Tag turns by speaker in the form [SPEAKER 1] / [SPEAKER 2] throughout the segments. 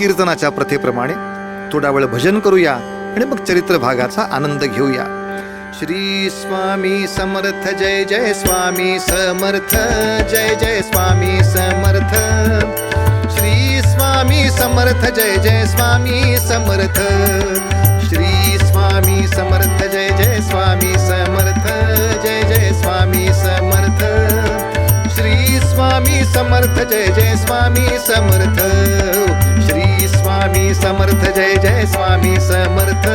[SPEAKER 1] कीर्तनाच्या प्रथेप्रमाणे थोडा वेळ भजन करूया आणि मग चरित्र भागाचा आनंद घेऊया. श्री स्वामी समर्थ जय जय स्वामी समर्थ जय जय स्वामी समर्थ. श्री स्वामी समर्थ जय जय स्वामी समर्थ. श्री स्वामी समर्थ जय जय स्वामी समर्थ जय जय स्वामी समर्थ. श्री स्वामी समर्थ जय जय स्वामी समर्थ. श्री स्वामी समर्थ जय जय स्वामी समर्थ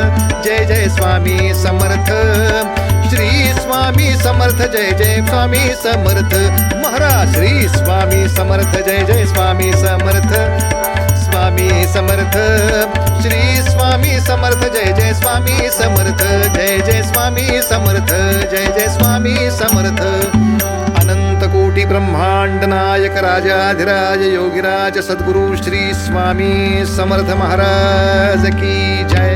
[SPEAKER 1] जय जय स्वामी समर्थ. श्री स्वामी समर्थ जय जय स्वामी समर्थ. महाराज श्री स्वामी समर्थ जय जय स्वामी समर्थ. स्वामी समर्थ. श्री स्वामी समर्थ जय जय स्वामी समर्थ जय जय स्वामी समर्थ जय जय स्वामी समर्थ. अनंत कोटी ब्रह्मांड नायक राजाधिराज योगीराज सद्गुरु श्री स्वामी समर्थ महाराज की जय.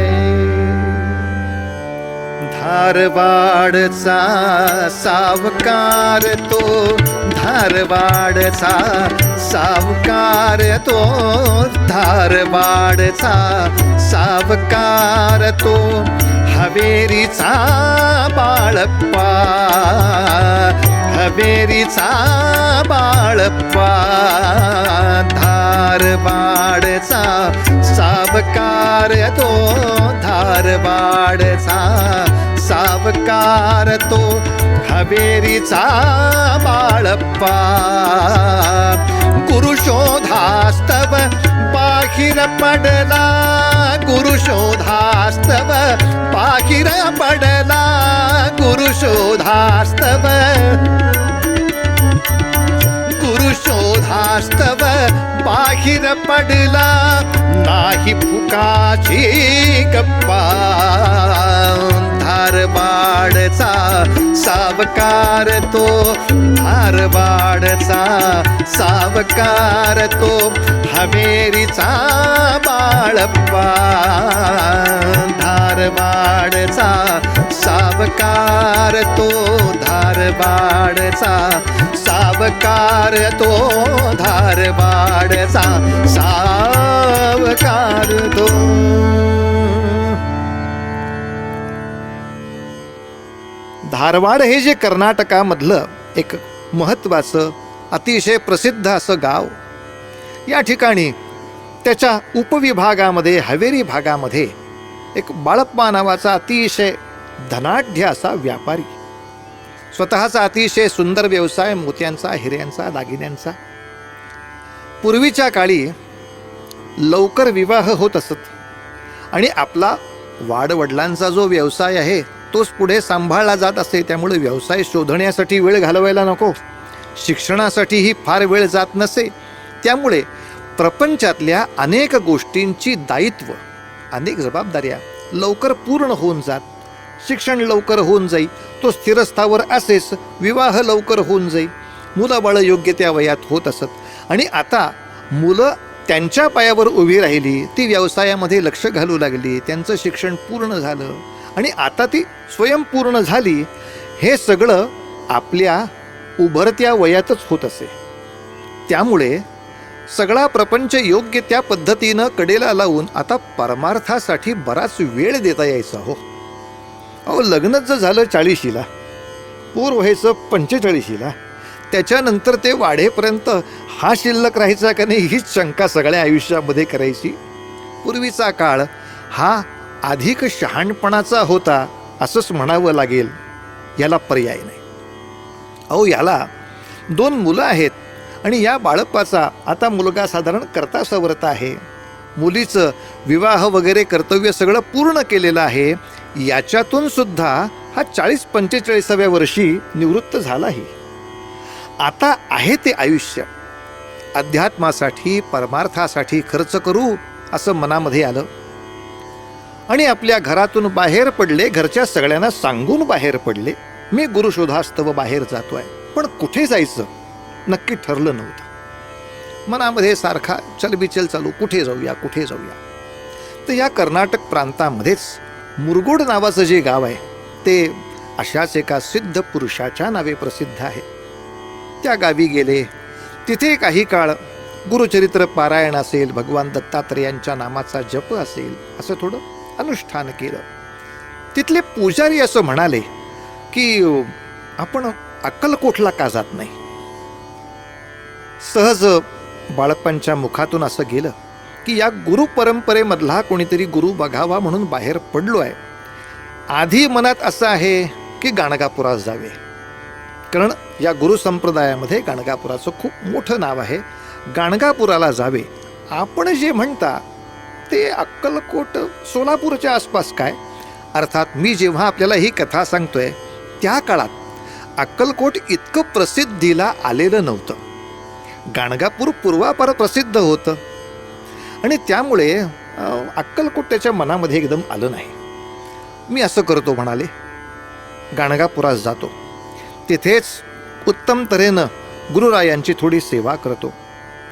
[SPEAKER 1] धारवाडचा सावकार तो, धारवाडचा सावकार तो, धारवाडचा सावकार तो, हवेरीचा बाळप्पा, हवेरीचा बाळप्पा. धारवाडचा सावकार तो, धारवाडचा सावकार तो, हवेरीचा बाळप्पा. गुरुशोधास्तव बाहिर पडला, गुरुशोधास्तव बाहिर पडला, गुरुशोधास्तव, गुरुशोधास्तव बाहिर पडला, नाही फुकाची गप्पा. धारवाडचा सावकार तो, धारवाडचा सावकार तो, हवेरीचा बाळप्पा. धारवाडचा सावकार तो, धारवाडचा सावकार तो, धारवाडचा सावकार तो. धारवाड हे जे कर्नाटकामधलं एक महत्त्वाचं अतिशय प्रसिद्ध असं गाव, या ठिकाणी त्याच्या उपविभागामध्ये हवेरी भागामध्ये एक बाळप्पा नावाचा अतिशय धनाढ्य असा व्यापारी, स्वतःचा अतिशय सुंदर व्यवसाय मोत्यांचा, हिऱ्यांचा, दागिन्यांचा. पूर्वीच्या काळी लवकर विवाह होत असत आणि आपला वाडवडिलांचा जो व्यवसाय आहे तोच पुढे सांभाळला जात असे. त्यामुळे व्यवसाय शोधण्यासाठी वेळ घालवायला नको, शिक्षणासाठीही फार वेळ जात नसे. त्यामुळे प्रपंचातल्या अनेक गोष्टींची दायित्व, अनेक जबाबदाऱ्या लवकर पूर्ण होऊन जात. शिक्षण लवकर होऊन जाई, तो स्थिरस्थावर असेच, विवाह लवकर होऊन जाई, मुलं योग्य त्या वयात होत असत. आणि आता मुलं त्यांच्या पायावर उभी राहिली, ती व्यवसायामध्ये लक्ष घालू लागली, त्यांचं शिक्षण पूर्ण झालं आणि आता ती स्वयंपूर्ण झाली. हे सगळं आपल्या उभरत्या वयातच होत असे. त्यामुळे सगळा प्रपंच योग्य त्या पद्धतीनं कडेला लावून आता परमार्थासाठी बराच वेळ देता यायचा. हो अहो, लग्नच जर झालं 40ला, पोर व्हायचं 45ला, त्याच्यानंतर ते वाढेपर्यंत हा शिल्लक राहायचा का नाही हीच शंका सगळ्या आयुष्यामध्ये करायची. पूर्वीचा काळ हा अधिक शहाणपणाचा होता असंच म्हणावं लागेल, याला पर्याय नाही. अहो, याला 2 मुलं आहेत आणि या बाळप्पाचा आता मुलगा साधारण करता सवरता आहे, मुलीचं विवाह वगैरे कर्तव्य सगळं पूर्ण केलेलं आहे. याच्यातून सुद्धा हा 40-45व्या वर्षी निवृत्त झालाही. आता आहे ते आयुष्य अध्यात्मासाठी, परमार्थासाठी खर्च करू असं मनामध्ये आलं आणि आपल्या घरातून बाहेर पडले. घरच्या सगळ्यांना सांगून बाहेर पडले, मी गुरुशोधास्तव बाहेर जातोय. पण कुठे जायचं नक्की ठरलं नव्हतं. मनामध्ये सारखा चलबिचल चालू, कुठे जाऊया कुठे जाऊया. तर या कर्नाटक प्रांतामध्येच मुरगोड नावाचं जे गाव आहे ते अशाच एका सिद्ध पुरुषाच्या नावे प्रसिद्ध आहे. त्या गावी गेले. तिथे काही काळ गुरुचरित्र पारायण असेल, भगवान दत्तात्रेयांच्या नामाचा जप असेल, असं थोडं अनुष्ठान केलं. तिथले पुजारी असं म्हणाले की आपण अक्कलकोटला का जात नाही. सहज बाळप्पांच्या मुखातून असं गेलं की या गुरु परंपरेमधला कोणीतरी गुरु बघावा म्हणून बाहेर पडलो आहे. आधी मनात असं आहे की गाणगापुरात जावे, कारण या गुरु संप्रदायामध्ये गाणगापुराचं खूप मोठं नाव आहे. गाणगापुराला जावे. आपण जे म्हणता ते अक्कलकोट सोलापूरच्या आसपास काय. अर्थात मी जेव्हा आपल्याला ही कथा सांगतोय त्या काळात अक्कलकोट इतकं प्रसिद्धीला आलेलं नव्हतं. गाणगापूर पूर्वापार प्रसिद्ध होतं आणि त्यामुळे अक्कलकोट त्याच्या मनामध्ये एकदम आलं नाही. मी असं करतो म्हणाले, गाणगापुरात जातो, तिथेच उत्तम तऱ्हेनं गुरुरायांची थोडी सेवा करतो,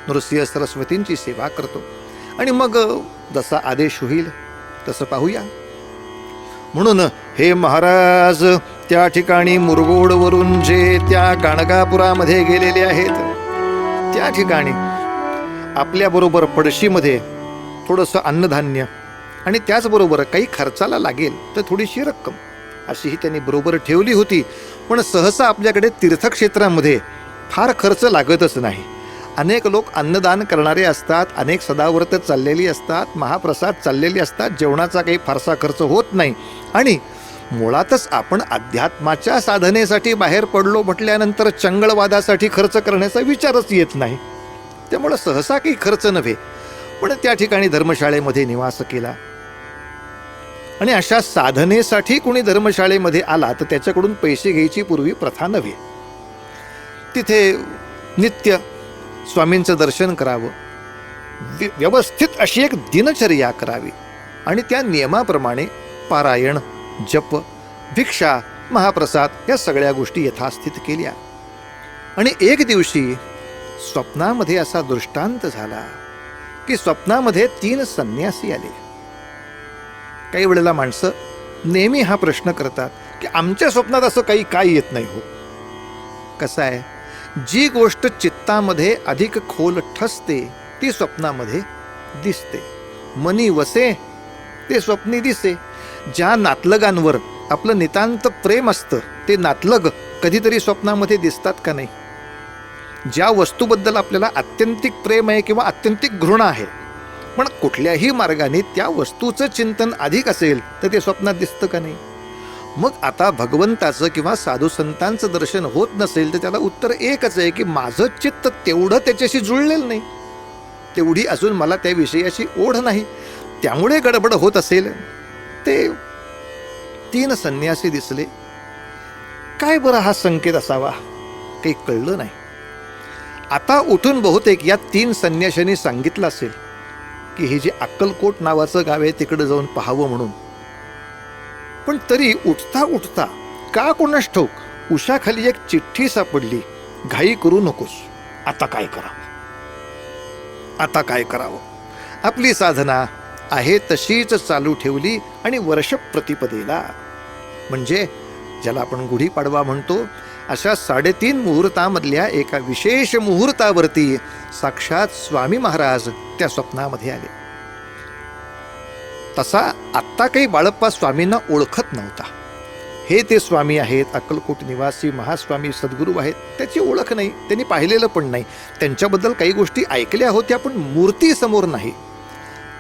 [SPEAKER 1] नृसिंह सरस्वतींची सेवा करतो आणि मग जसा आदेश होईल तसं पाहूया. म्हणून हे महाराज त्या ठिकाणी मुरगोडवरून जे त्या गाणगापुरामध्ये गेलेले आहेत, त्या ठिकाणी आपल्याबरोबर पडशीमध्ये थोडंसं अन्नधान्य आणि त्याचबरोबर काही खर्चाला लागेल तर थोडीशी रक्कम अशीही त्यांनी बरोबर ठेवली होती. पण सहसा आपल्याकडे तीर्थक्षेत्रामध्ये फार खर्च लागतच नाही. अनेक लोक अन्नदान करणारे असतात, अनेक सदाव्रत चाललेली असतात, महाप्रसाद चाललेली असतात, जेवणाचा काही फारसा खर्च होत नाही. आणि मुळातच आपण अध्यात्माच्या साधनेसाठी बाहेर पडलो म्हटल्यानंतर चंगळवादासाठी खर्च करण्याचा विचारच येत नाही. त्यामुळं सहसा काही खर्च नव्हे. पण त्या ठिकाणी धर्मशाळेमध्ये निवास केला आणि अशा साधनेसाठी कोणी धर्मशाळेमध्ये आला तर त्याच्याकडून पैसे घ्यायची पूर्वी प्रथा नव्हे. तिथे नित्य स्वामींचं दर्शन करावं, व्यवस्थित अशी एक दिनचर्या करावी आणि त्या नियमाप्रमाणे पारायण, जप, भिक्षा, महाप्रसाद या सगळ्या गोष्टी यथास्थित केल्या. आणि एक दिवशी स्वप्नामध्ये असा दृष्टांत झाला की स्वप्नामध्ये 3 संन्यासी आले. काही वेळेला माणसं नेहमी हा प्रश्न करतात की आमच्या स्वप्नात असं काही काय येत नाही हो. कसं आहे, जी गोष्ट चित्तामध्ये अधिक खोल ठसते ती स्वप्नामध्ये दिसते. मनी वसे ते स्वप्नी दिसे. ज्या नातलगांवर आपलं नितांत प्रेम असतं ते नातलग कधीतरी स्वप्नामध्ये दिसतात का नाही. ज्या वस्तूबद्दल आपल्याला आत्यंतिक प्रेम आहे किंवा आत्यंतिक घृणा आहे, पण कुठल्याही मार्गाने त्या वस्तूचं चिंतन अधिक असेल तर ते स्वप्नात दिसतं का नाही. मग आता भगवंताचं किंवा साधू संतांचं दर्शन होत नसेल तर त्याला उत्तर एकच आहे की माझं चित्त तेवढं त्याच्याशी जुळलेलं नाही, तेवढी अजून मला त्या विषयाची ओढ नाही, त्यामुळे गडबड होत असेल. ते 3 संन्यासी दिसले. काय बरं हा संकेत असावा, काही कळलं नाही. आता उठून बहुतेक या 3 संन्याशांनी सांगितलं असेल की हे जे अक्कलकोट नावाचं गाव आहे तिकडे जाऊन पाहावं म्हणून. पण तरी उठता उठता का कोणास ठाऊक उशाखाली एक चिठ्ठी सापडली. घाई करू नकोस, आता काय करावं, आता काय करावं. आपली साधना आहे तशीच चालू ठेवली आणि वर्ष प्रतिपदेला, म्हणजे ज्याला आपण गुढीपाडवा म्हणतो, अशा 3.5 मुहूर्तामधल्या एका विशेष मुहूर्तावरती साक्षात स्वामी महाराज त्या स्वप्नामध्ये आले. तसा आत्ता काही बाळप्पा स्वामींना ओळखत नव्हता. हे ते स्वामी आहेत, अक्कलकोट निवासी महास्वामी सद्गुरू आहेत, त्याची ओळख नाही, त्यांनी पाहिलेलं पण नाही. त्यांच्याबद्दल काही गोष्टी ऐकल्या होत्या पण मूर्ती समोर नाही.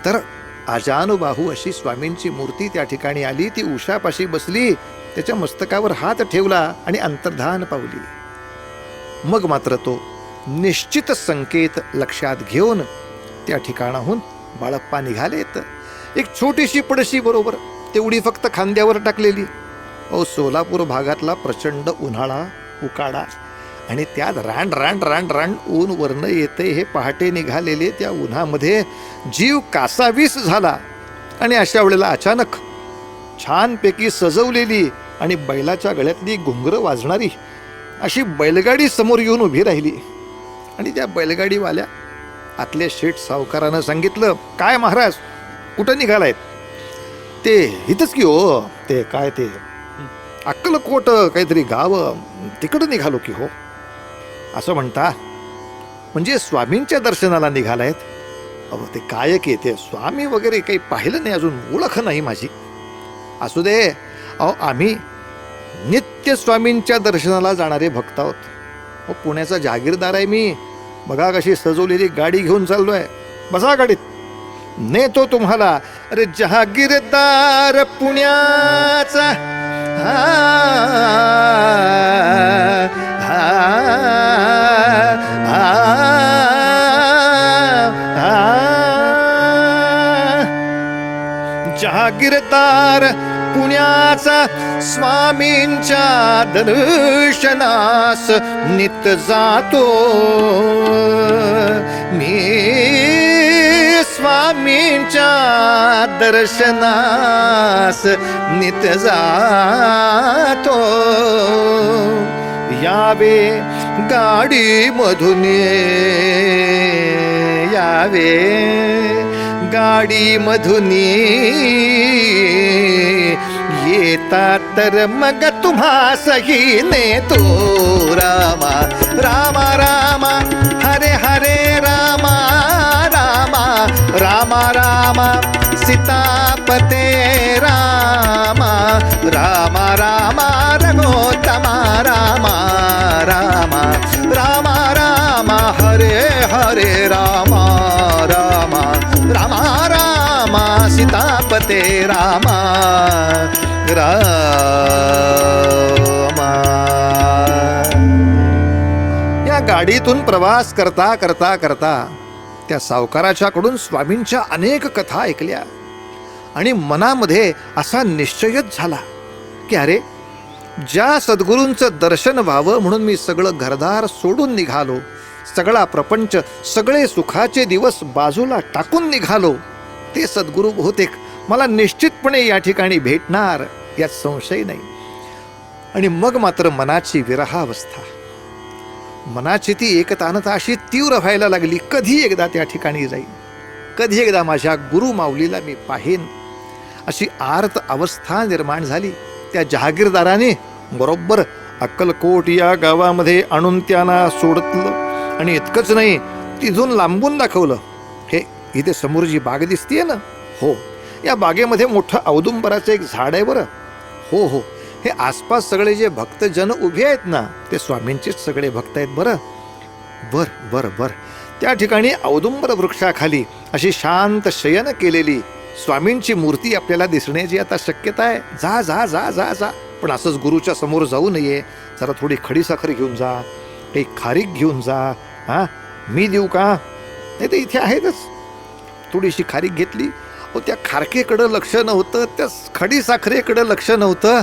[SPEAKER 1] तर अजानुबाहू अशी स्वामींची मूर्ती त्या ठिकाणी आली. ती उशापाशी बसली, त्याच्या मस्तकावर हात ठेवला आणि अंतर्धान पावली. मग मात्र तो निश्चित संकेत लक्षात घेऊन त्या ठिकाणाहून बाळप्पा निघालेत. एक छोटीशी पडशी बरोबर, तेवढी फक्त खांद्यावर टाकलेली. सोलापूर भागातला प्रचंड उन्हाळा, उकाडा आणि त्यात रांड रांड रांड रांड ऊन वरनं येते. हे पहाटे निघालेले त्या उन्हामध्ये जीव कासावीस झाला. आणि अशा वेळेला अचानक छानपैकी सजवलेली आणि बैलाच्या गळ्यातली घुंगरं वाजणारी अशी बैलगाडी समोर येऊन उभी राहिली. आणि त्या बैलगाडीवाल्या आतल्या शेठ सावकारानं सांगितलं, काय महाराज कुठं निघालायत? ते इथंच की हो, ते काय ते अक्कलकोट काहीतरी गाव, तिकडं निघालो की हो. असं म्हणता म्हणजे स्वामींच्या दर्शनाला निघालायत. अहो ते काय की ते स्वामी वगैरे काही पाहिलं नाही अजून, ओळख नाही माझी. असू दे, अहो आम्ही नित्य स्वामींच्या दर्शनाला जाणारे भक्त आहोत. अहो पुण्याचा जहागीरदार आहे मी. बघा कशी सजवलेली गाडी घेऊन चाललोय. बसा गाडीत, नेतो तुम्हाला. अरे जहागीरदार पुण्याचा, हा, हा, हा, हा. जहागीरदार पुण्याचा स्वामींच्या दर्शनास नित जातो मी. स्वामींच्या दर्शनास नित जातो. यावे गाडी मधून, यावे गाडी मधून येता तर मग तुम्हासही नेतो. रामा रामा रामा हरे हरे रामा रामा रामा रामा सीतापते रामा रामा रामा रघोत्तमा रामा रामा रामा रामा हरे हरे रामा रामा रामा रामा सीतापते रामा रामा. या गाडीतून प्रवास करता करता करता त्या सावकाराच्याकडून स्वामींच्या अनेक कथा ऐकल्या आणि मनामध्ये असा निश्चयच झाला की अरे, ज्या सद्गुरूंचं दर्शन व्हावं म्हणून मी सगळं घरदार सोडून निघालो, सगळा प्रपंच, सगळे सुखाचे दिवस बाजूला टाकून निघालो, ते सद्गुरू बहुतेक मला निश्चितपणे या ठिकाणी भेटणार यात संशय नाही. आणि मग मात्र मनाची विरहावस्था, मनाची ती एकतानता अशी तीव्र व्हायला लागली. कधी एकदा त्या ठिकाणी जाईन, कधी एकदा माझ्या गुरु माऊलीला मी पाहेन, अशी आर्त अवस्था निर्माण झाली. त्या जहागीरदाराने बरोबर अक्कलकोट या गावामध्ये आणून त्यांना सोडतलं. आणि इतकंच नाही, तिथून लांबून दाखवलं. हे इथे समोर जी बाग दिसतीये ना, हो, या बागेमध्ये मोठं औदुंबराचं एक झाड आहे बरं. हो हो, हे आसपास सगळे जे भक्तजन उभे आहेत ना, ते स्वामींचेच सगळे भक्त आहेत बरं. बर बर बर. त्या ठिकाणी औदुंबर वृक्षाखाली अशी शांत शयन केलेली स्वामींची मूर्ती आपल्याला दिसण्याची आता शक्यता आहे. जा जा जा जा जा, पण असंच गुरुच्या समोर जाऊ नये. जरा थोडी खडीसाखर घेऊन जा, काही खारीक घेऊन जा. हां, मी देऊ का? नाही तर इथे आहेतच. थोडीशी खारीक घेतली. हो, त्या खारकेकडं लक्ष नव्हतं, त्या खडीसाखरेकडं लक्ष नव्हतं.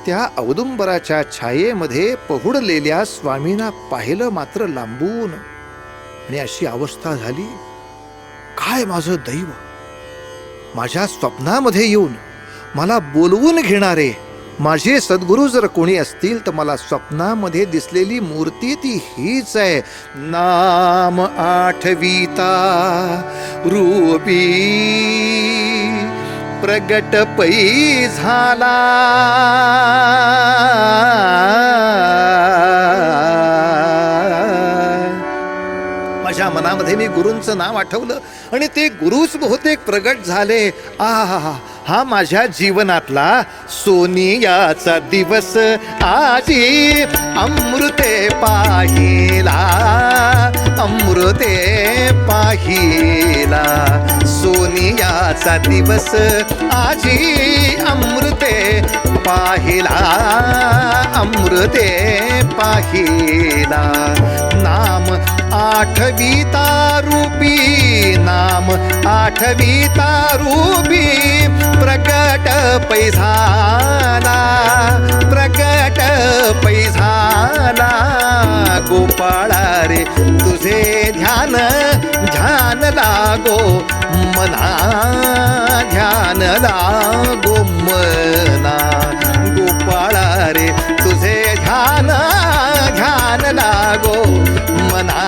[SPEAKER 1] त्या औदुंबराच्या छायेमध्ये पहुडलेल्या स्वामींना पाहिलं मात्र लांबून. आणि अशी अवस्था झाली, काय माझं दैव, माझ्या स्वप्नामध्ये येऊन मला बोलवून घेणारे माझे सद्गुरू जर कोणी असतील तर मला स्वप्नामध्ये दिसलेली मूर्ती ती हीच आहे. नाम आठविता रूपी प्रगट पै झाला. माझ्या मनामध्ये मी गुरूंचं नाव आठवलं आणि ते गुरुच बहुतेक प्रगट झाले. आहा, हा माझ्या जीवनातला सोनियाचा दिवस आजी अमृते पाहिला, अमृते पाहिला. सोनियाचा दिवस आजी अमृते पाहिला, अमृते पाहिला. नाम आठविता रूपी, नाम आठविता रूपी प्रगट पै झाला, प्रगट पै झाला. गोपाळा रे तुझे ध्यान, ध्यान लागो मना, ध्यान लागो मना. गोपाळा रे तुझे ध्यान, ध्यान लागो मना,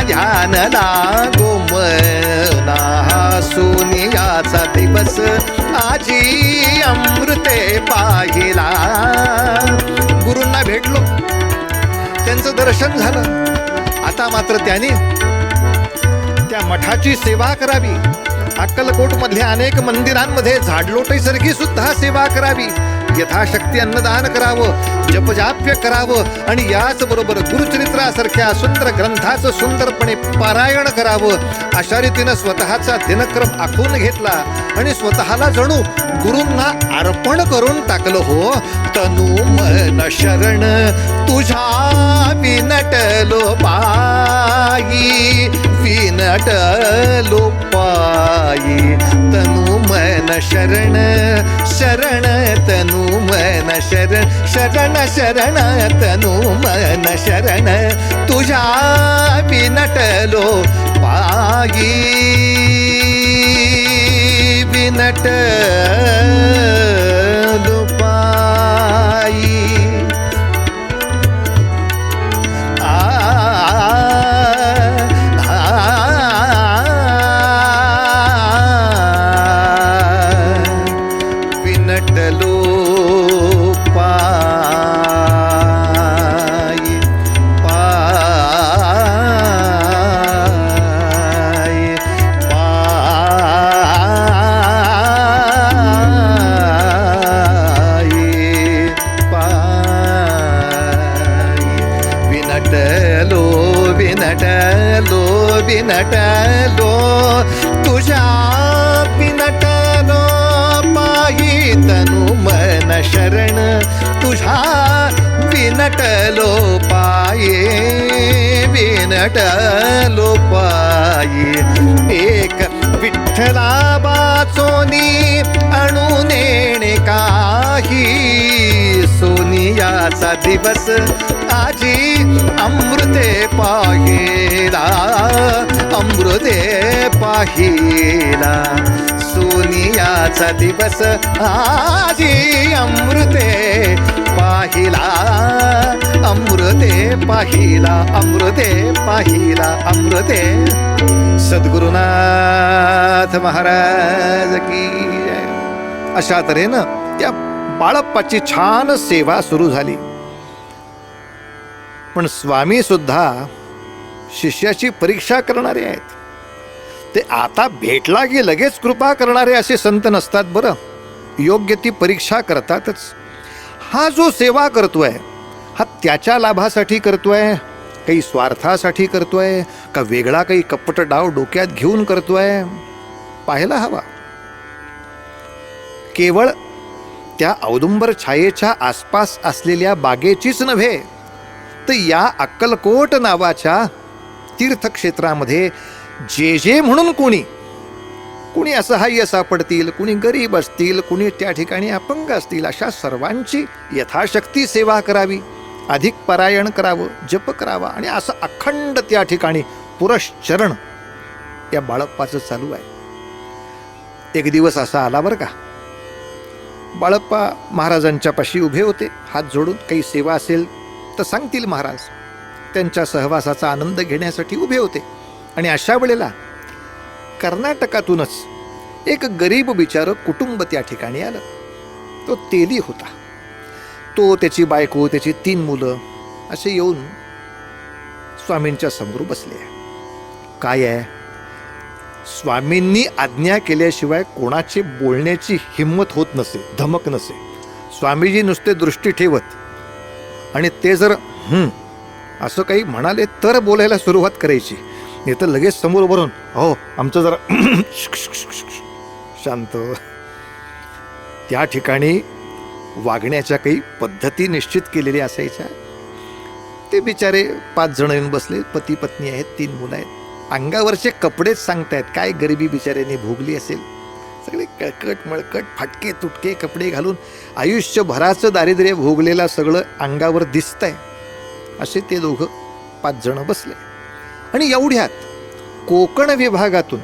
[SPEAKER 1] ध्यान लागो मना. सोनियाचा दिवस आजी अमृते पाहिला. गुरूंना भेटलो, त्यांचं दर्शन झालं. आता मात्र त्याने त्या मठाची सेवा करावी, अक्कलकोट मधल्या अनेक मंदिरांमध्ये झाडलोटाईसारखी सुद्धा सेवा करावी, यथाशक्ती अन्नदान करावं, जपजाप्य करावं आणि याच बरोबर गुरुचरित्रासारख्या सुंदर ग्रंथाचं सुंदरपणे पारायण करावं. अशा रीतीनं स्वतःचा दिनक्रम आखून घेतला आणि स्वतःला जणू गुरूंना अर्पण करून टाकलं. हो, तनु मन शरण तुझ्या विनटलो पायी, विनटलो पायी. तनु मन शरण शरण तनु मन शरण शरण शरण तनु मन शरण तुझ्या विनटलो पायी, विनटलो पायी. विनटलो पायी, पायी, पायी, पायी. विनटलो विनटलो विनटलो तुझ्या विनटलो पायी. तनु मन शरण तुझ्या विनटलो पायी, विनटलो पायी. एक विठ्ठला वाचोनी अणु नेणे काही, सोनियाचा दिवस आजी अमृते पाहिला, अमृते पाहिला. सोनियाचा दिवस आजी अमृते पाहिला, अमृते पाहिला, अमृते पाहिला, अमृते. सद्गुरुनाथ महाराज की जय. अशा तऱ्हेनं त्या बाळप्पाची छान सेवा सुरू झाली. पण स्वामी सुद्धा शिष्याची परीक्षा करणारे आहेत. ते आता भेटला की लगेच कृपा करणारे असे संत नसतात बरं, योग्य ती परीक्षा करतातच. हा जो सेवा करतोय हा त्याच्या लाभासाठी करतोय, काही स्वार्थासाठी करतोय का वेगळा काही कपट डाव डोक्यात घेऊन करतोय, पाहायला हवा. केवळ त्या औदुंबर छायेच्या आसपास असलेल्या बागेचीच नव्हे तर या अक्कलकोट नावाच्या तीर्थक्षेत्रामध्ये जे जे म्हणून कुणी असहाय्य सापडतील, कुणी गरीब असतील, कुणी त्या ठिकाणी अपंग असतील, अशा सर्वांची यथाशक्ती सेवा करावी, अधिक पारायण करावं, जप करावा. आणि असं अखंड त्या ठिकाणी पुरश्चरण या बाळप्पाचं चालू आहे. एक दिवस असा आला बरं का, बाळप्पा महाराजांच्या पाशी उभे होते, हात जोडून. काही सेवा असेल तर सांगतील महाराज. त्यांच्या सहवासाचा आनंद घेण्यासाठी उभे होते. आणि अशा वेळेला कर्नाटकातूनच एक गरीब बिचारं कुटुंब त्या ठिकाणी आलं. तो तेली होता. तो, त्याची बायको, त्याची 3 मुलं असे येऊन स्वामींच्या समोर बसले. काय आहे, स्वामींनी आज्ञा केल्याशिवाय कोणाची बोलण्याची हिंमत होत नसे, धमक नसे. स्वामीजी नुसते दृष्टी ठेवत आणि ते जर असं काही म्हणाले तर बोलायला सुरुवात करायची, नाही तर लगेच समोर उभं राहून, हो आमचं जरा शांत. त्या ठिकाणी वागण्याच्या काही पद्धती निश्चित केलेल्या असायच्या. ते बिचारे 5 जण येऊन बसले, पती पत्नी आहेत, 3 मुलं आहेत. अंगावरचे कपडेच सांगतायत काय गरिबी बिचाऱ्यांनी भोगली असेल. सगळे कळकट मळकट फाटके तुटके कपडे घालून आयुष्यभराचं दारिद्र्य भोगलेला सगळं अंगावर दिसतंय. असे ते दोघं 5 जण बसले. आणि एवढ्यात कोकण विभागातून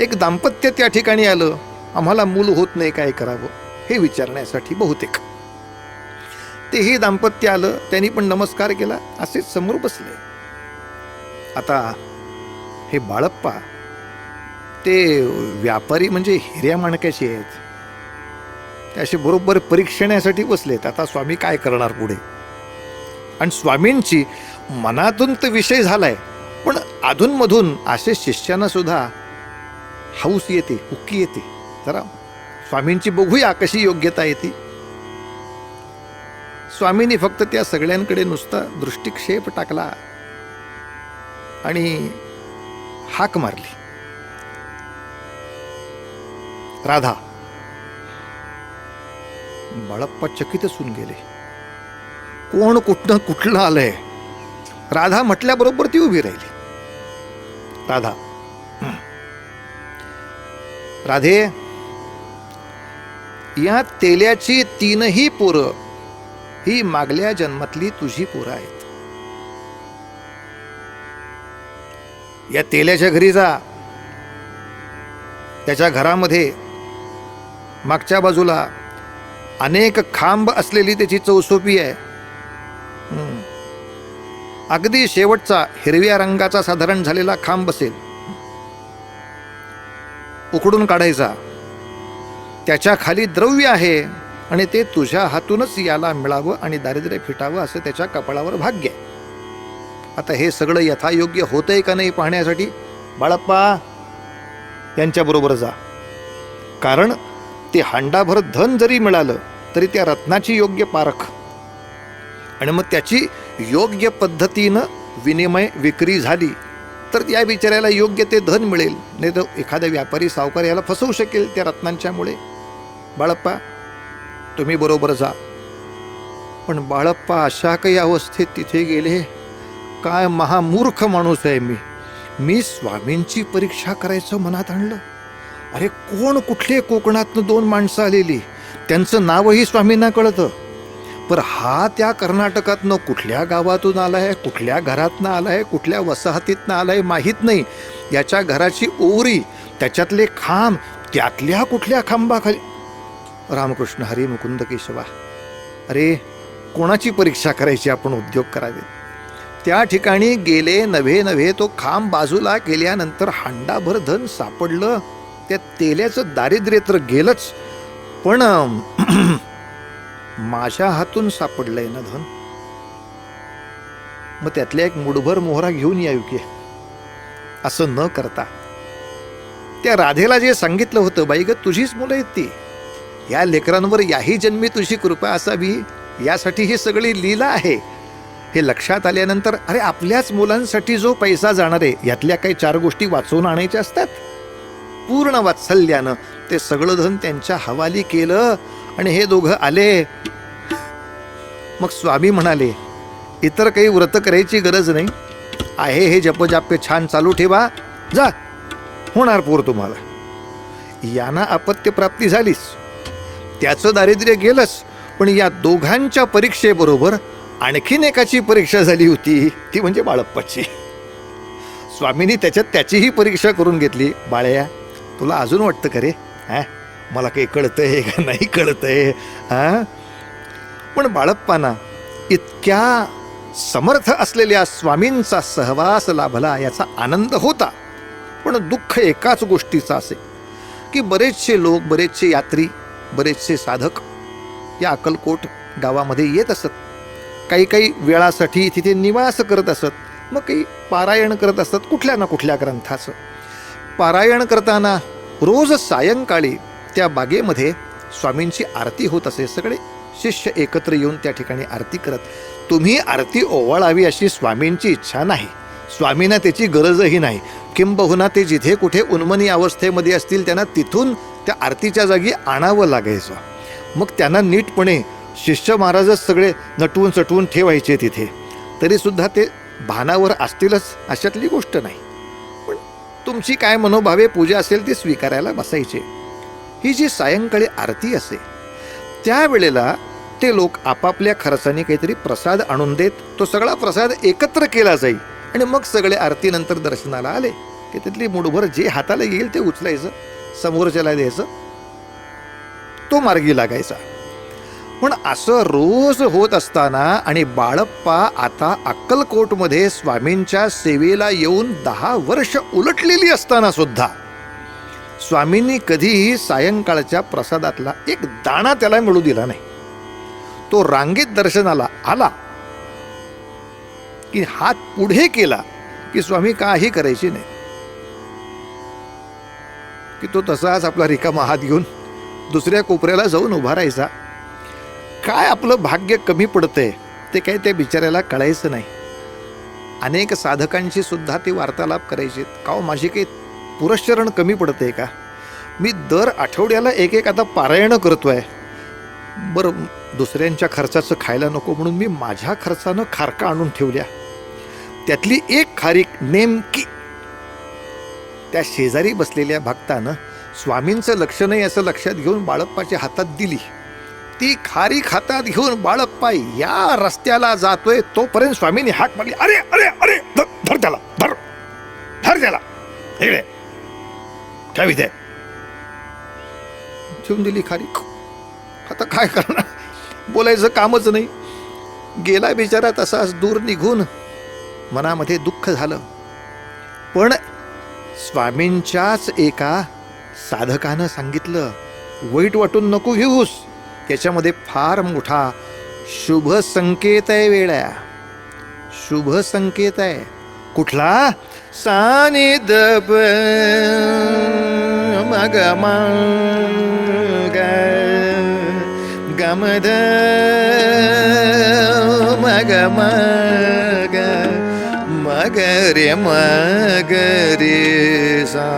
[SPEAKER 1] एक दाम्पत्य त्या ठिकाणी आलं. आम्हाला मूल होत नाही, काय करावं हे विचारण्यासाठी बहुतेक. तेही दाम्पत्य आलं, त्यांनी पण नमस्कार केला, असेच समोर बसले. आता हे बाळप्पा ते व्यापारी म्हणजे हिऱ्या माणकाचे आहेत. ते असे बरोबर परीक्षण्यासाठी बसलेत. आता स्वामी काय करणार पुढे. आणि स्वामींची मनातून तर विषय झालाय, पण अधूनमधून असे शिष्यांना सुद्धा हौस येते, उक्की येते, जरा स्वामींची बघूया कशी योग्यता येते. स्वामींनी फक्त त्या सगळ्यांकडे नुसता दृष्टिक्षेप टाकला आणि हाक मारली, राधा. बाळप्पा चकितच होऊन गेले. कोण कुठलं आलंय? राधा म्हटल्याबरोबर ती उभी राहिली. राधा, राधे, या तेल्याची 3ही पोरं ही मागल्या जन्मातली तुझी पोरं आहेत. या तेल्याच्या घरी जा. त्याच्या घरामध्ये मागच्या बाजूला अनेक खांब असलेली त्याची चौसोपी आहे. अगदी शेवटचा हिरव्या रंगाचा साधारण झालेला खांब असेल, उकडून काढायचा. त्याच्या खाली द्रव्य आहे आणि ते तुझ्या हातूनच याला मिळावं आणि दारिद्र्य फिटावं असं त्याच्या कपाळावर भाग्य आहे. आता हे सगळं यथायोग्य होतंय का नाही पाहण्यासाठी बाळप्पा यांच्याबरोबर जा. कारण ते हांडाभर धन जरी मिळालं तरी त्या रत्नाची योग्य पारख आणि मग त्याची योग्य पद्धतीनं विनिमय विक्री झाली तर त्या बिचाऱ्याला योग्य ते धन मिळेल. नाही तर एखादा व्यापारी सावकार याला फसवू शकेल त्या रत्नांच्यामुळे. बाळप्पा तुम्ही बरोबर जा. पण बाळप्पा अशा काही अवस्थेत तिथे गेले. काय महामूर्ख माणूस आहे मी स्वामींची परीक्षा करायचं मनात आणलं. अरे कोण कुठले कोकणातनं 2 माणसं आलेली, त्यांचं नावही स्वामींना कळतं. पर हा त्या कर्नाटकातनं कुठल्या गावातून आलाय, कुठल्या घरातनं आलाय, कुठल्या वसाहतीतनं आलाय माहीत नाही. याच्या घराची ओवरी, त्याच्यातले खांब, त्यातल्या कुठल्या खांबाखाली. रामकृष्ण हरी मुकुंद केशवा. अरे कोणाची परीक्षा करायची, आपण उद्योग करावे. त्या ठिकाणी गेले, नव्हे तो खांब बाजूला केल्यानंतर हांडाभर धन सापडलं. त्या तेल्याचं दारिद्र्य तर गेलंच, पण माझ्या हातून सापडलंय ना धन. मग त्यातल्या एक मुठभर मोहरा घेऊन या योग्य. असं न करता त्या राधेला जे सांगितलं होतं, बाई ग तुझीच मुलं आहेत ती, या लेकरांवर याही जन्मी तुझी कृपा असावी यासाठी ही सगळी लीला आहे, हे लक्षात आल्यानंतर अरे आपल्याच मुलांसाठी जो पैसा जाणार आहे यातल्या काही 4 गोष्टी वाचवून आणायच्या असतात. पूर्ण वात्सल्यानं ते सगळं धन त्यांच्या हवाली केलं आणि हे दोघं आले. मग स्वामी म्हणाले, इतर काही व्रत करायची गरज नाही आहे, हे जपजाप्य छान चालू ठेवा, जा होणार पोर तुम्हाला. यांना अपत्यप्राप्ती झालीच, त्याचं दारिद्र्य गेलंच, पण या दोघांच्या परीक्षेबरोबर आणखीन एकाची परीक्षा झाली होती, ती म्हणजे बाळप्पाची. स्वामींनी त्याचीही परीक्षा करून घेतली. बाळ्या तुला अजून वाटतं का रे, मला काही कळतंय का नाही कळतंय. पण बाळप्पांना इतक्या समर्थ असलेल्या स्वामींचा सहवास लाभला याचा आनंद होता. पण दुःख एकाच गोष्टीचं असे की बरेचसे लोक, बरेचसे यात्री, बरेचसे साधक या अक्कलकोट गावामध्ये येत असत. काही वेळासाठी तिथे निवास करत असत. मग काही पारायण करत असत कुठल्या ना कुठल्या ग्रंथाचं. पारायण करताना रोज सायंकाळी त्या बागेमध्ये स्वामींची आरती होत असे. सगळे शिष्य एकत्र येऊन त्या ठिकाणी आरती करत. तुम्ही आरती ओवाळावी अशी स्वामींची इच्छा नाही, स्वामींना त्याची गरजही नाही. किंबहुना ते जिथे कुठे उन्मनी अवस्थेमध्ये असतील त्यांना तिथून त्या आरतीच्या जागी आणावं लागायचं. मग त्यांना नीटपणे शिष्य महाराजच सगळे नटवून चटवून ठेवायचे तिथे. तरीसुद्धा ते भानावर असतीलच अशातली गोष्ट नाही. पण तुमची काय मनोभावे पूजा असेल ती स्वीकारायला बसायचे. ही जी सायंकाळी आरती असे त्यावेळेला ते लोक आपापल्या खर्चाने काहीतरी प्रसाद आणून देत. तो सगळा प्रसाद एकत्र केला जाईल आणि मग सगळे आरतीनंतर दर्शनाला आले की त्यातली मुठभर जे हाताला येईल ते उचलायचं, समोरच्याला द्यायचं, तो मार्गी लागायचा. पण असं रोज होत असताना आणि बाळप्पा आता अक्कलकोटमध्ये स्वामींच्या सेवेला येऊन 10 वर्ष उलटलेली असताना सुद्धा स्वामींनी कधीही सायंकाळच्या प्रसादातला एक दाणा त्याला मिळू दिला नाही. तो रांगेत दर्शनाला आला की हात पुढे केला की स्वामी काही करायची नाही, की तो तसाच आपला रिकामा हात घेऊन दुसऱ्या कोपऱ्याला जाऊन उभा राहायचा. काय आपलं भाग्य कमी पडतंय ते काही त्या बिचाऱ्याला कळायचं नाही. अनेक साधकांशी सुद्धा ते वार्तालाप करायचे, का हो माझी काही पुरश्चरण कमी पडतंय का, मी दर आठवड्याला एक एक आता पारायण करतोय, बरं दुसऱ्यांच्या खर्चाचं खायला नको म्हणून मी माझ्या खर्चानं खारका आणून ठेवल्या, त्यातली एक खारीक नेमकी त्या शेजारी बसलेल्या भक्तानं स्वामींचं लक्ष नाही असं लक्षात घेऊन बाळप्पाच्या हातात दिली. ती खारीक हातात घेऊन बाळप्पा या रस्त्याला जातोय तोपर्यंत स्वामींनी हाक मारली, अरे अरे अरे धर त्याला, धर धर त्याला, इकडे ठेव इथे. ठेवून दिली खारीक. आता काय करणार, बोलायचं कामच नाही. गेला बिचारा तसाच दूर निघून. मनामध्ये दुःख झालं, पण स्वामींच्याच एका साधकानं सांगितलं, वाईट वाटून नको घेऊस, त्याच्यामध्ये फार मोठा शुभ संकेत आहे. वेळा शुभ संकेत आहे. कुठला? सानिदप मग गमद मग मग मगरे मगरे सा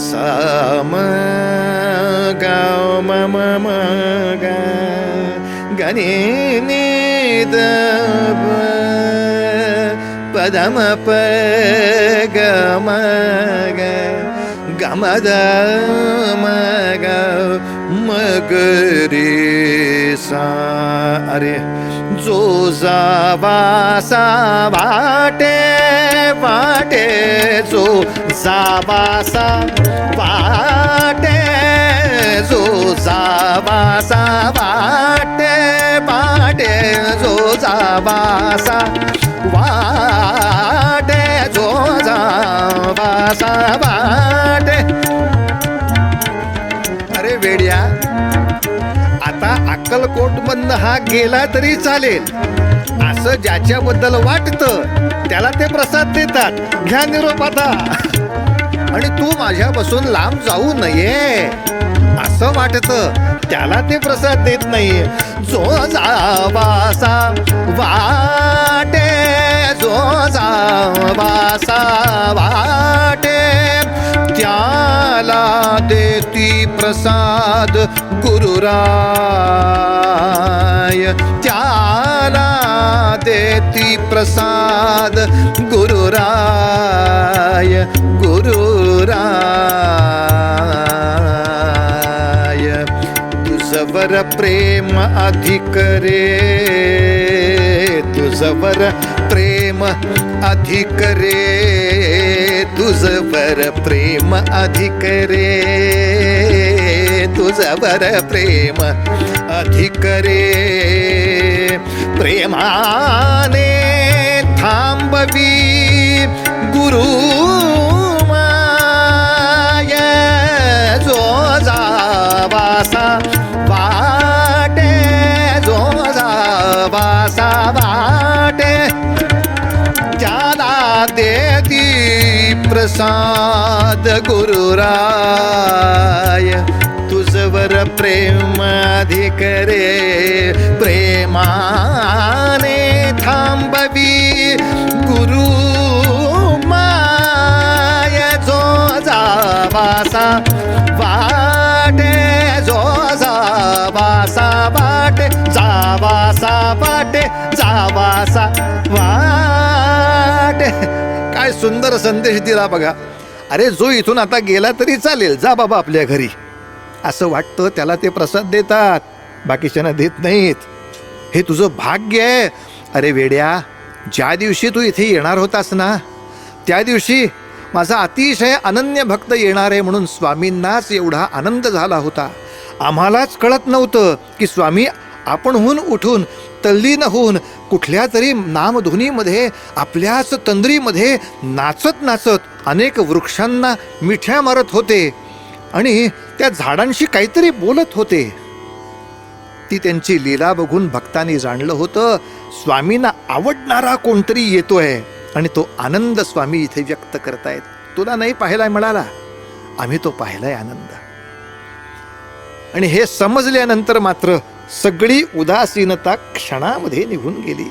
[SPEAKER 1] साम गाव मम मग गणे निद पदम प गमग गमद मग मगरे सा. अरे जो जावासा वाटे वाटे, जो जावासा वाटे, जो जावासा वाटे वाटे, जो जावासा वाटे, जो जावासा वाटे. अरे वेड्या, आता अक्कलकोटमधनं हा गेला तरी चालेल असं ज्याच्याबद्दल वाटतं त्याला ते प्रसाद देतात, घ्या निरोप आता, आणि तू माझ्यापासून लांब जाऊ नये असं वाटतं त्याला ते प्रसाद देत नाही. जो जावासा वाटे, जो जावासा वाटे, त्याला देती प्रसाद गुरुराय, त्याला देती प्रसाद गुरुराय गुरुराय. तुझवर प्रेम अधिक रे, तुझवर प्रेम अधिक रे, तुझवर प्रेम अधिक रे, तुझवर प्रेम अधिक रे. प्रेमाने थांबवी गुरु माय, जो जावासा वाटे, जो जावासा वाटे, त्याला देती प्रसाद गुरुराय. तुझवर प्रेम अधिक रे, प्रेमाने थांबवी गुरु माय, जो जावासा वाटे, जो जावासा वाटे, जावासा वाटे, जावासा वाटे. काय सुंदर संदेश दिला बघा. अरे जो इथून आता गेला तरी चालेल, जा बाबा आपल्या घरी असं वाटतं त्याला ते प्रसाद देतात, बाकीच्यांना देत नाहीत. हे तुझं भाग्य आहे. अरे वेड्या, ज्या दिवशी तू इथे येणार होतास ना त्या दिवशी माझा अतिशय अनन्य भक्त येणार आहे म्हणून स्वामींनाच एवढा आनंद झाला होता. आम्हालाच कळत नव्हतं की स्वामी आपणहून उठून तल्लीन होऊन कुठल्या तरी नामधुनीमध्ये आपल्याच तंद्रीमध्ये नाचत नाचत अनेक वृक्षांना मिठ्या मारत होते आणि त्या झाडांशी काहीतरी बोलत होते. ती त्यांची लीला बघून भक्तांनी जाणलं होतं स्वामींना आवडणारा कोणतरी येतोय आणि तो आनंद स्वामी इथे व्यक्त करतायत. तुला नाही पाहायला मिळाला, आम्ही तो पाहिलाय आनंद. आणि हे समजल्यानंतर मात्र सगळी उदासीनता क्षणामध्ये निघून गेली.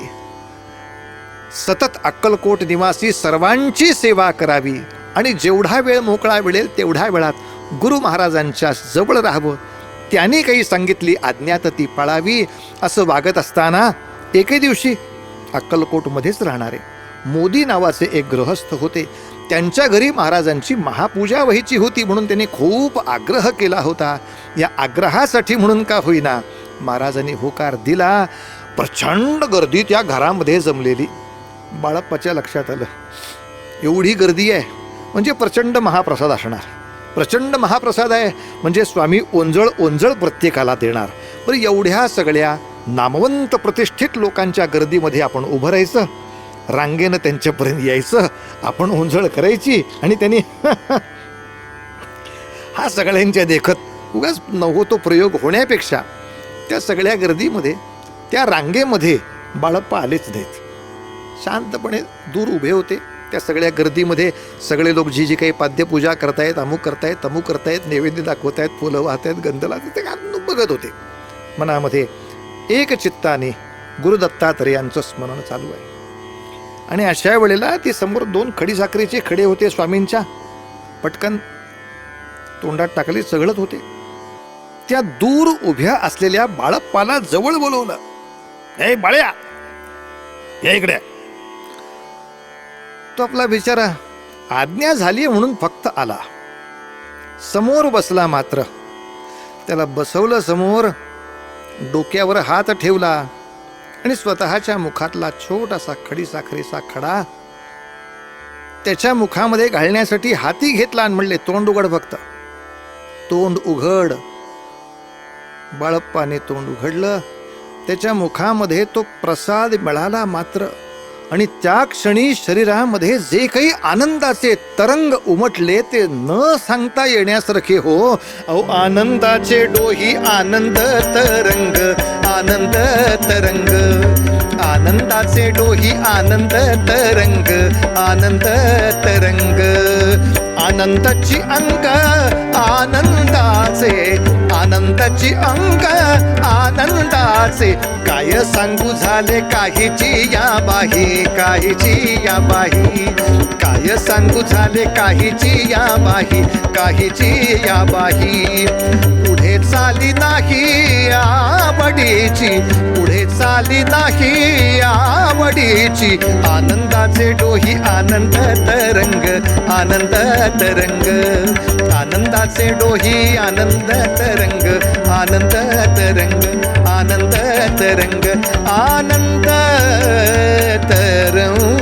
[SPEAKER 1] सतत अक्कलकोट निवासी सर्वांची सेवा करावी आणि जेवढा वेळ मोकळा मिळेल तेवढ्या वेळात गुरु महाराजांच्या जवळ राहावं, त्यांनी काही सांगितली आज्ञा तर ती पाळावी, असं वागत असताना एके दिवशी अक्कलकोटमध्येच राहणारे मोदी नावाचे एक गृहस्थ होते. त्यांच्या घरी महाराजांची महापूजा व्हायची होती म्हणून त्यांनी खूप आग्रह केला होता. या आग्रहासाठी म्हणून का होईना महाराजांनी होकार दिला. प्रचंड गर्दी त्या घरामध्ये जमलेली. बाळप्पाच्या लक्षात आलं एवढी गर्दी आहे म्हणजे प्रचंड महाप्रसाद असणार. प्रचंड महाप्रसाद आहे म्हणजे स्वामी ओंजळ प्रत्येकाला देणार. पण एवढ्या सगळ्या नामवंत प्रतिष्ठित लोकांच्या गर्दीमध्ये आपण उभं राहायचं, रांगेनं त्यांच्यापर्यंत यायचं, आपण ओंजळ करायची आणि त्यांनी हा सगळ्यांच्या देखत उगाच नव्हतो प्रयोग होण्यापेक्षा त्या सगळ्या गर्दीमध्ये त्या रांगेमध्ये बाळप्पा आलेच नाहीत. शांतपणे दूर उभे होते. त्या सगळ्या गर्दीमध्ये सगळे लोक जी काही पाद्यपूजा करतायत, अमुक करतायत, तमुक करतायत, नैवेद्य दाखवतायत, फुलं वाहतायत, गंध लावतात, ते बघत होते. मनामध्ये एक चित्ताने गुरुदत्तात्रेयांचं स्मरण चालू आहे. आणि अशा वेळेला ते समोर 2 खडीसाखरेचे खडे होते स्वामींच्या. पटकन तोंडात टाकले, चघळत होते. त्या दूर उभ्या असलेल्या बाळप्पाला जवळ बोलवलं. हे बाळ्या, या इकडे. तो आपला बिचारा आज्ञा झाली म्हणून फक्त आला. समोर बसला. मात्र त्याला बसवलं समोर, डोक्यावर हात ठेवला आणि स्वतःच्या मुखातला छोटासा खडीसाखरेचा खडा त्याच्या मुखामध्ये घालण्यासाठी हाती घेतला आणि म्हणले, तोंड उघड, फक्त तोंड उघड. बाळप्पाने तोंड उघडलं. त्याच्या मुखामध्ये तो प्रसाद मिळाला मात्र. आणि त्या क्षणी शरीरामध्ये जे काही आनंदाचे तरंग उमटले ते न सांगता येण्यासारखे हो. अहो, आनंदाचे डोही आनंद तरंग, आनंद तरंग, आनंदाचे डोही आनंद तरंग, आनंद तरंग, आनंदाची अंग आनंदाचे, आनंदाची अंग आनंदाचे, काय सांगू झाले काहीची या बाही, काहीची या बाही, काय सांगू झाले काहीची या बाही, काहीची या बाही. पुढे चाली नाही आवडीची, पुढे चाली नाही आवडीची, आनंदाचे डोही आनंद तरंग, आनंद तरंग, आनंदाचे डोही आनंद तरंग, आनंद तरंग, आनंद तरंग, आनंद तरंग.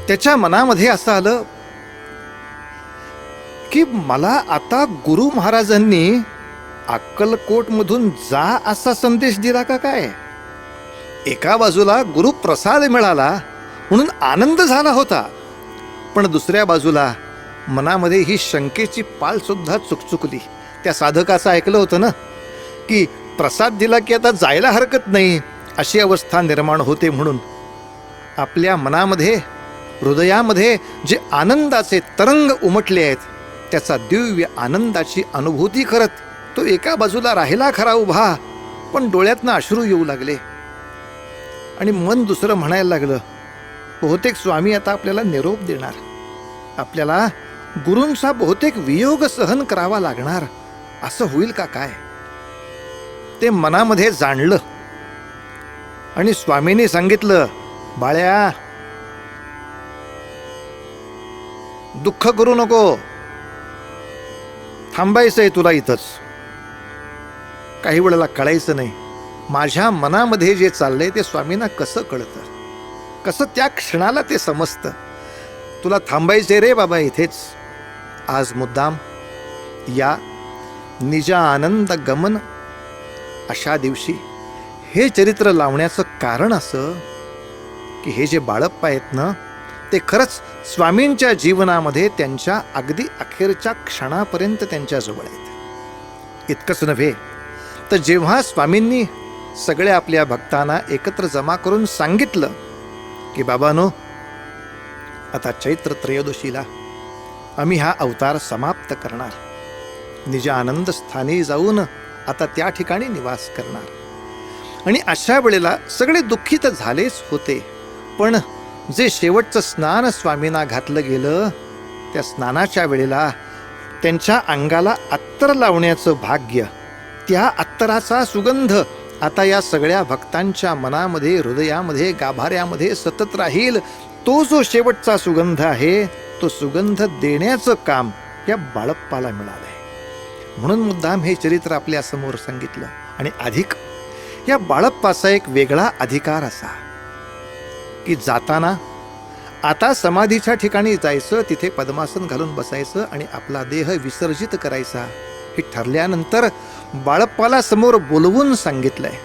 [SPEAKER 1] त्याच्या मनामध्ये असं आलं की मला आता गुरु महाराजांनी अक्कलकोटमधून जा असा संदेश दिला का काय. एका बाजूला गुरु प्रसाद मिळाला म्हणून आनंद झाला होता, पण दुसऱ्या बाजूला मनामध्ये ही शंकेची पाल सुद्धा चुकचुकली. त्या साधकाचं ऐकलं होतं ना की प्रसाद दिला की आता जायला हरकत नाही अशी अवस्था निर्माण होते. म्हणून आपल्या मनामध्ये हृदयामध्ये जे आनंदाचे तरंग उमटले आहेत त्याचा दिव्य आनंदाची अनुभूती करत तो एका बाजूला राहिला खरा उभा, पण डोळ्यातनं अश्रू येऊ लागले आणि मन दुसरं म्हणायला लागलं, बहुतेक स्वामी आता आपल्याला निरोप देणार, आपल्याला गुरूंचा बहुतेक वियोग सहन करावा लागणार, असं होईल का काय. ते मनामध्ये जाणलं आणि स्वामींनी सांगितलं, बाळ्या दुःख करू नको, थांबायचंय तुला इथंच. काही वेळेला कळायचं नाही माझ्या मनामध्ये जे चाललंय ते स्वामींना कसं कळतं, कसं त्या क्षणाला ते समजतं. तुला थांबायचंय रे बाबा इथेच. आज मुद्दाम या निज आनंद गमन अशा दिवशी हे चरित्र लावण्याचं कारण असं की हे जे बाळप्पा आहेत ना ते खरंच स्वामींच्या जीवनामध्ये त्यांच्या अगदी अखेरच्या क्षणापर्यंत त्यांच्याजवळ आहेत. इतकंच नव्हे तर जेव्हा स्वामींनी सगळ्या आपल्या भक्तांना एकत्र जमा करून सांगितलं की बाबांनो, आता चैत्र त्रयोदशीला आम्ही हा अवतार समाप्त करणार, निज आनंद स्थानी जाऊन आता त्या ठिकाणी निवास करणार. आणि अशा वेळेला सगळे दुःखित झालेच होते, पण जे शेवटचं स्नान स्वामींना घातलं गेलं, त्या स्नानाच्या वेळेला त्यांच्या अंगाला अत्तर लावण्याचं भाग्य, त्या अत्तराचा सुगंध आता या सगळ्या भक्तांच्या मनामध्ये, हृदयामध्ये, गाभाऱ्यामध्ये सतत राहील. तो जो शेवटचा सुगंध आहे, तो सुगंध देण्याचं काम या बाळप्पाला मिळालंय. म्हणून मुद्दाम हे चरित्र आपल्या समोर सांगितलं. आणि अधिक या बाळप्पाचा एक वेगळा अधिकार असा की जाताना आता समाधीच्या ठिकाणी जायचं, तिथे पद्मासन घालून बसायचं आणि आपला देह विसर्जित करायचा. हे ठरल्यानंतर बाळप्पाला समोर बोलवून सांगितलंय.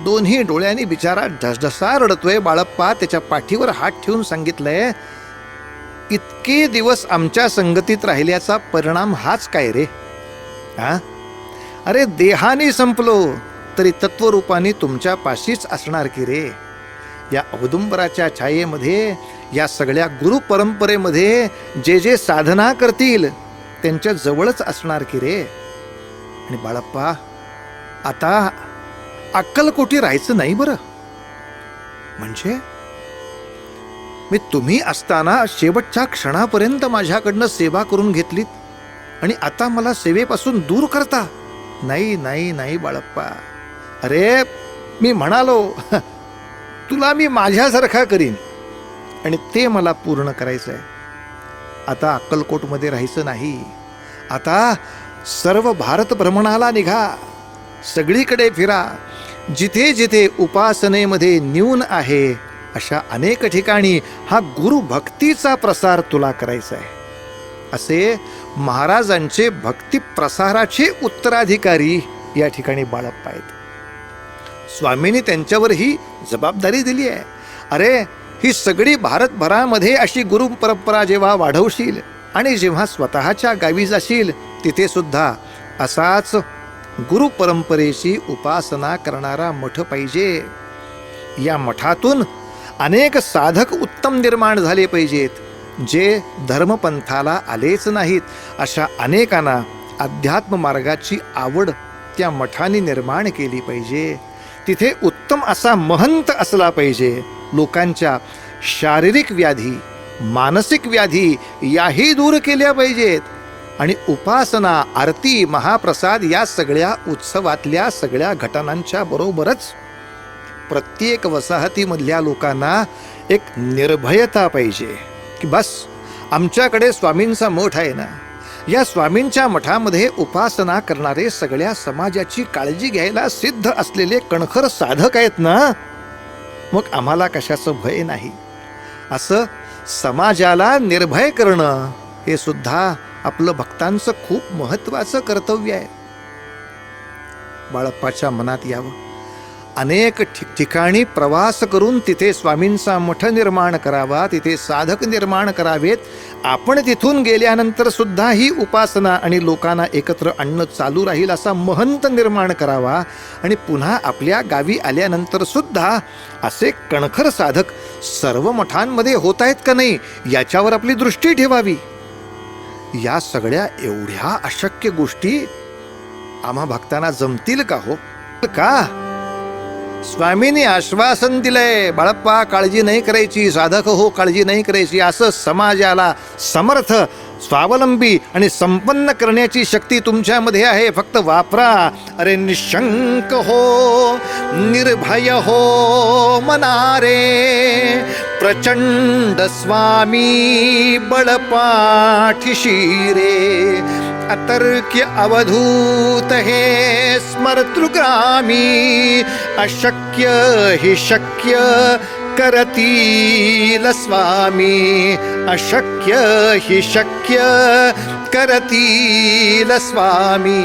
[SPEAKER 1] दोन्ही डोळ्यांनी बिचारा ढसढसा रडतोय बाळप्पा. त्याच्या पाठीवर हात ठेवून सांगितलंय, इतके दिवस आमच्या संगतीत राहिल्याचा परिणाम हाच काय रे? हा, अरे देहाने संपलो तरी तत्वरूपाने तुमच्या पाशीच असणार की रे. या औदुंबराच्या छायेमध्ये, या सगळ्या गुरु परंपरेमध्ये जे जे साधना करतील त्यांच्या जवळच असणार की रे. आणि बाळप्पा, आता अक्कलकोटी राहायचं नाही बरं. म्हणजे मी तुम्ही असताना शेवटच्या क्षणापर्यंत माझ्याकडनं सेवा करून घेतलीत आणि आता मला सेवेपासून दूर करता? नाही नाही नाही बाळप्पा. अरे मी म्हणालो तुला मी माझ्यासारखा करीन आणि ते मला पूर्ण करायचं आहे. आता अक्कलकोटमध्ये राहायचं नाही. आता सर्व भारत भ्रमणाला निघा, सगळीकडे फिरा. जिथे जिथे उपासनेमध्ये न्यून आहे अशा अनेक ठिकाणी हा गुरुभक्तीचा प्रसार तुला करायचा आहे. असे महाराजांचे भक्ती प्रसाराचे उत्तराधिकारी या ठिकाणी बाळप्पा आहेत. स्वामींनी त्यांच्यावर ही जबाबदारी दिली आहे. अरे ही सगळी भारतभरामध्ये अशी गुरु परंपरा जेव्हा वाढवशील आणि जेव्हा स्वतःच्या गावी जाशील, तिथे सुद्धा असाच गुरु परंपरेची उपासना करणारा मठ पाहिजे. या मठातून अनेक साधक उत्तम निर्माण झाले पाहिजेत, जे धर्मपंथाला आलेच नाहीत. अशा अनेकांना अध्यात्म मार्गाची आवड त्या मठाने निर्माण केली पाहिजे. तिथे उत्तम असा महंत असला पाहिजे. लोकांच्या शारीरिक व्याधी, मानसिक व्याधी याही दूर केल्या पाहिजेत. आणि उपासना, आरती, महाप्रसाद या सगळ्या उत्सवातल्या सगळ्या घटनांच्या बरोबरच प्रत्येक वसाहतीमधल्या लोकांना एक निर्भयता पाहिजे की बस आमच्याकडे स्वामींचा मठ आहे ना, या स्वामींच्या मठामध्ये उपासना करणारे सगळ्या समाजाची काळजी घ्यायला सिद्ध असलेले कणखर साधक आहेत ना, मग आम्हाला कशाचं भय नाही. असं समाजाला निर्भय करणं हे सुद्धा आपलं भक्तांचं खूप महत्त्वाचं कर्तव्य आहे. बाळप्पाच्या मनात यावं. अनेक ठिकठिकाणी प्रवास करून तिथे स्वामींचा मठ निर्माण करावा, तिथे साधक निर्माण करावेत. आपण तिथून गेल्यानंतर सुद्धा ही उपासना आणि लोकांना एकत्र आणणं चालू राहील असा महंत निर्माण करावा. आणि पुन्हा आपल्या गावी आल्यानंतर सुद्धा असे कणखर साधक सर्व मठांमध्ये होत आहेत का नाही याच्यावर आपली दृष्टी ठेवावी. या सगळ्या एवढ्या अशक्य गोष्टी आम्हा भक्तांना जमतील का हो? का स्वामींनी आश्वासन दिलंय, बाळप्पा काळजी नाही करायची, साधक हो काळजी नाही करायची. असं समाजाला समर्थ, स्वावलंबी आणि संपन्न करण्याची शक्ती तुमच्यामध्ये आहे, फक्त वापरा. अरे निशंक हो, निर्भय हो मनारे, प्रचंड स्वामी बळपाठीशी रे. अतर्क्य अवधूत हे स्मर्तृग्रामी, अशक्य हि शक्य करतील स्वामी, अशक्य हि शक्य करतील स्वामी.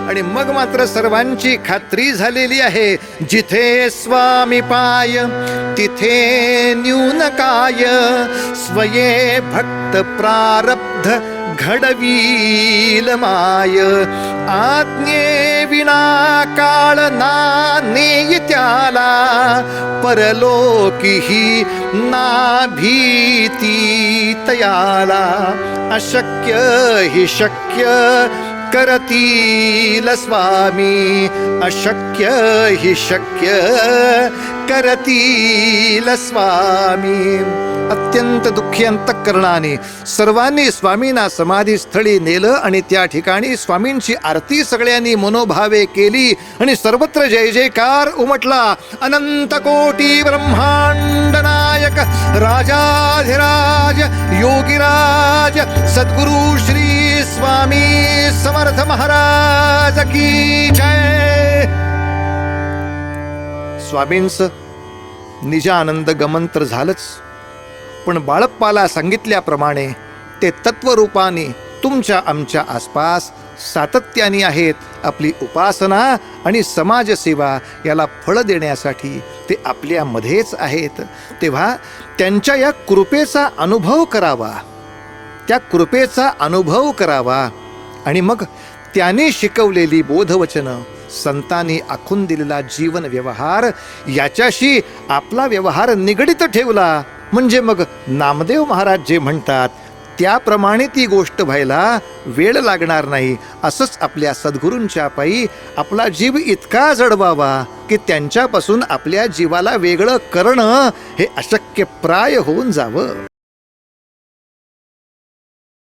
[SPEAKER 1] आणि मग मात्र सर्वांची खात्री झालेली आहे, जिथे स्वामी पाय तिथे न्यून काय, स्वये भक्त प्रारब्ध घडवील माय. आज्ञे विना काळ ना नेई त्याला, परलोकीही ना भीती तयाला. अशक्य हि शक्य करतील स्वामी, अशक्य हि शक्य करतील स्वामी. अत्यंत दुःखी अंतःकरणाने सर्वांनी स्वामींना समाधीस्थळी नेलं आणि त्या ठिकाणी स्वामींची आरती सगळ्यांनी मनोभावे केली आणि सर्वत्र जय जयकार उमटला. अनंत कोटी ब्रह्मांड नायक राजाधिराज योगीराज सद्गुरु श्री स्वामी समर्थ महाराज की जय. स्वामींचं निजानंद गमन तर झालंच, पण बाळप्पाला सांगितल्याप्रमाणे ते तत्वरूपाने तुमच्या आमच्या आसपास सातत्याने आहेत. आपली उपासना आणि समाजसेवा याला फळ देण्यासाठी ते आपल्यामध्येच आहेत. तेव्हा त्यांच्या या कृपेचा अनुभव करावा, त्या कृपेचा अनुभव करावा आणि मग त्याने शिकवलेली बोधवचनं, संतांनी आखून दिलेला जीवन व्यवहार याच्याशी आपला व्यवहार निगडित ठेवला म्हणजे मग नामदेव महाराज जे म्हणतात त्याप्रमाणे ती गोष्ट व्हायला वेळ लागणार नाही. असंच आपल्या सद्गुरूंच्या पायी आपला जीव इतका जडवावा की त्यांच्यापासून आपल्या जीवाला वेगळं करणं हे अशक्यप्राय होऊन जावं.